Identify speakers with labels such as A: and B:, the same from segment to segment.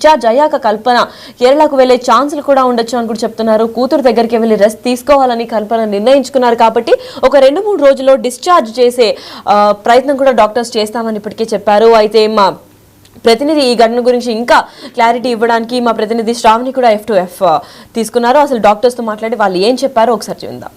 A: Discharge అయ్యాక కల్పన కేరళకు వెళ్లే ఛాన్సులు కూడా ఉండొచ్చు అని కూడా చెప్తున్నారు. కూతురు దగ్గరికి వెళ్లి రెస్ట్ తీసుకోవాలని కల్పన నిర్ణయించుకున్నారు కాబట్టి ఒక 2-3 రోజుల్లో డిశ్చార్జ్ చేసే ప్రయత్నం కూడా డాక్టర్స్ చేస్తామని ఇప్పటికే చెప్పారు. అయితే మా ప్రతినిధి ఈ ఘటన గురించి ఇంకా క్లారిటీ ఇవ్వడానికి మా ప్రతినిధి శ్రావణి కూడా F2F తీసుకున్నారు. అసలు డాక్టర్స్తో మాట్లాడి వాళ్ళు ఏం చెప్పారో ఒకసారి చూద్దాం.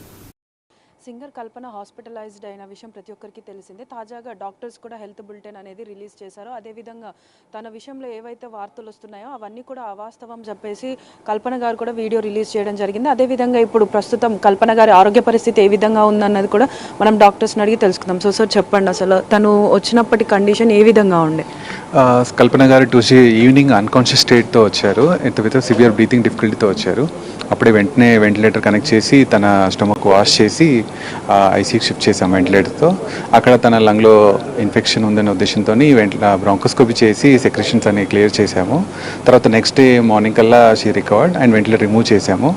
B: సింగర్ కల్పన హాస్పిటలైజ్డ్ అయిన విషయం ప్రతి ఒక్కరికి తెలిసిందే. తాజాగా డాక్టర్స్ కూడా హెల్త్ బులెటిన్ అనేది రిలీజ్ చేశారు. అదేవిధంగా తన విషయంలో ఏవైతే వార్తలు వస్తున్నాయో అవన్నీ కూడా అవాస్తవం చెప్పేసి కల్పన గారు కూడా వీడియో రిలీజ్ చేయడం జరిగింది. అదేవిధంగా ఇప్పుడు ప్రస్తుతం కల్పన గారి ఆరోగ్య పరిస్థితి ఏ విధంగా ఉందన్నది కూడా మనం డాక్టర్స్ని అడిగి తెలుసుకుందాం. సో సార్ చెప్పండి, అసలు తను వచ్చినప్పటి కండిషన్ ఏ విధంగా ఉండే?
C: కల్పన గారు ట్యూస్డే ఈవినింగ్ అన్కాన్షియస్ స్టేట్తో వచ్చారు. విత్ సివియర్ బ్రీతింగ్ డిఫికల్టీతో వచ్చారు. అప్పుడే వెంటనే వెంటిలేటర్ కనెక్ట్ చేసి తన స్టమక్ వాష్ చేసి ఐసీకి షిఫ్ట్ చేసాం వెంటిలేటర్తో. అక్కడ తన లంగ్లో ఇన్ఫెక్షన్ ఉందనే ఉద్దేశంతో బ్రాంకోస్కోపీ చేసి సెక్రెషన్స్ అన్ని క్లియర్ చేసాము. తర్వాత నెక్స్ట్ డే మార్నింగ్ కల్లా she recovered and ventilator remove చేసాము.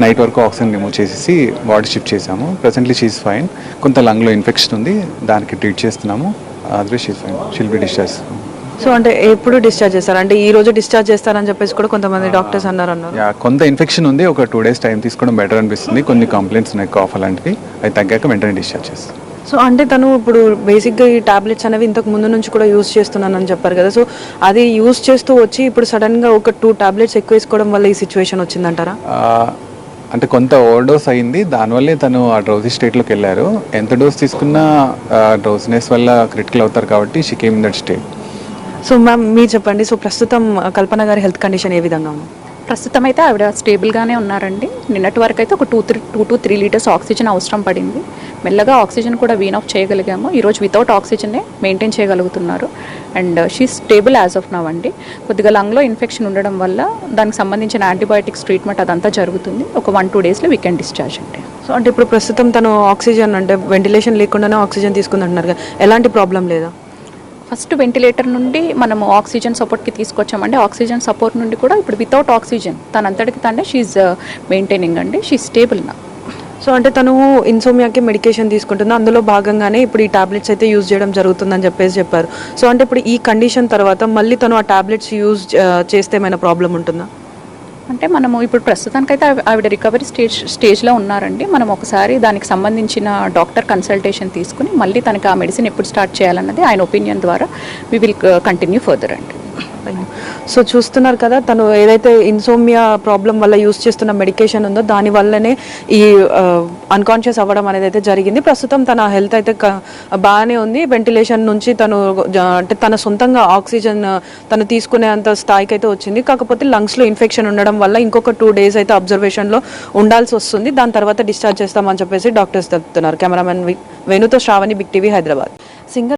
C: నైట్ వరకు ఆక్సిజన్ రిమూవ్ చేసి వార్డ్ షిఫ్ట్ చేసాము. Presently she's fine. కొంత లంగ్లో ఇన్ఫెక్షన్ ఉంది, దానికి ట్రీట్ చేస్తున్నాము. Otherwise she's fine, she'll be discharge.
B: So అంటే ఎప్పుడు డిశ్చార్జ్ చేస్తారు? అంటే ఈ రోజు డిశ్చార్జ్ చేస్తారని చెప్పేసి కూడా కొంతమంది డాక్టర్స్ అన్నారు.
C: కొంత ఇన్ఫెక్షన్ ఉంది, ఒక 2 days టైం తీసుకోవడం బెటర్ అనిపిస్తుంది. కొన్ని కంప్లైంట్స్ ఉన్నాయి, కాఫ్ అలాంటివి, అవి తగ్గాక వెంటనే డిశ్చార్జ్ చేస్తాం.
B: సో అంటే తను ఇప్పుడు బేసిక్గా ఈ టాబ్లెట్స్ అనేవి ఇంతకు ముందు నుంచి కూడా యూజ్ చేస్తున్నానని చెప్పారు కదా. సో అది యూజ్ చేస్తూ వచ్చి ఇప్పుడు సడన్గా ఒక 2 టాబ్లెట్స్ ఎక్కువ వేసుకోవడం వల్ల ఈ సిచ్యువేషన్ వచ్చిందంటారా?
C: అంటే కొంత ఓవర్ డోస్ అయింది, దానివల్లే తను ఆ డ్రౌజీ స్టేట్లోకి వెళ్ళారు. ఎంత డోస్ తీసుకున్నా డ్రౌజినెస్ వల్ల క్రిటికల్ అవుతారు కాబట్టి she came in that state.
B: So ma'am మీరు చెప్పండి, సో ప్రస్తుతం కల్పన గారి హెల్త్ కండిషన్ ఏ విధంగా ఉంది?
D: ప్రస్తుతం అయితే ఆవిడ స్టేబుల్గానే ఉన్నారండి. నిన్నటి వరకు అయితే ఒక 2 to 3 లీటర్స్ ఆక్సిజన్ అవసరం పడింది. మెల్లగా ఆక్సిజన్ కూడా వీన్ ఆఫ్ చేయగలిగాము. ఈరోజు వితౌట్ ఆక్సిజనే మెయింటైన్ చేయగలుగుతున్నారు. And she stable as of now అండి. కొద్దిగా లంగ్లో ఇన్ఫెక్షన్ ఉండడం వల్ల దానికి సంబంధించిన యాంటీబయాటిక్స్ ట్రీట్మెంట్ అదంతా జరుగుతుంది. ఒక 1-2 డేస్లో వీ కెన్ డిశ్చార్జ్ అండి.
B: సో అంటే ఇప్పుడు ప్రస్తుతం తను ఆక్సిజన్ అంటే వెంటిలేషన్ లేకుండానే ఆక్సిజన్ తీసుకుందంటున్నారు కదా, ఎలాంటి ప్రాబ్లం లేదా?
D: ఫస్ట్ వెంటిలేటర్ నుండి మనము ఆక్సిజన్ సపోర్ట్కి తీసుకొచ్చామండి. ఆక్సిజన్ సపోర్ట్ నుండి కూడా ఇప్పుడు వితౌట్ ఆక్సిజన్ తనంతటికి తానే షీఈ్ మెయింటైనింగ్ అండి. షీ స్టేబుల్ నా.
B: సో అంటే తను ఇన్సోమియాకి మెడికేషన్ తీసుకుంటుంది, అందులో భాగంగానే ఇప్పుడు ఈ టాబ్లెట్స్ అయితే యూజ్ చేయడం జరుగుతుందని చెప్పారు. సో అంటే ఇప్పుడు ఈ కండిషన్ తర్వాత మళ్ళీ తను ఆ టాబ్లెట్స్ యూజ్ చేస్తే ఏమైనా ప్రాబ్లం ఉంటుందా?
D: అంటే మనము ఇప్పుడు ప్రస్తుతానికైతే ఆవిడ రికవరీ స్టేజ్లో ఉన్నారండి. మనం ఒకసారి దానికి సంబంధించిన డాక్టర్ కన్సల్టేషన్ తీసుకుని మళ్ళీ తనకి ఆ మెడిసిన్ ఎప్పుడు స్టార్ట్ చేయాలన్నది ఆయన ఒపీనియన్ ద్వారా వీ విల్ కంటిన్యూ ఫర్దర్ అండి.
B: సో చూస్తున్నారు కదా, తను ఏదైతే ఇన్సోమియా ప్రాబ్లం వల్ల యూజ్ చేస్తున్న మెడికేషన్ ఉందో దాని వల్లనే ఈ అన్కాన్షియస్ అవ్వడం అనేది అయితే జరిగింది. ప్రస్తుతం తన హెల్త్ అయితే బాగానే ఉంది. వెంటిలేషన్ నుంచి తను అంటే తన సొంతంగా ఆక్సిజన్ తను తీసుకునే అంత స్థాయికి అయితే వచ్చింది. కాకపోతే లంగ్స్లో ఇన్ఫెక్షన్ ఉండడం వల్ల ఇంకొక 2 days అయితే అబ్జర్వేషన్లో ఉండాల్సి వస్తుంది. దాని తర్వాత డిశ్చార్జ్ చేస్తామని చెప్పేసి డాక్టర్స్ చెప్తున్నారు. కెమెరామెన్ వేణుతో Shravani, big TV, Hyderabad. Singer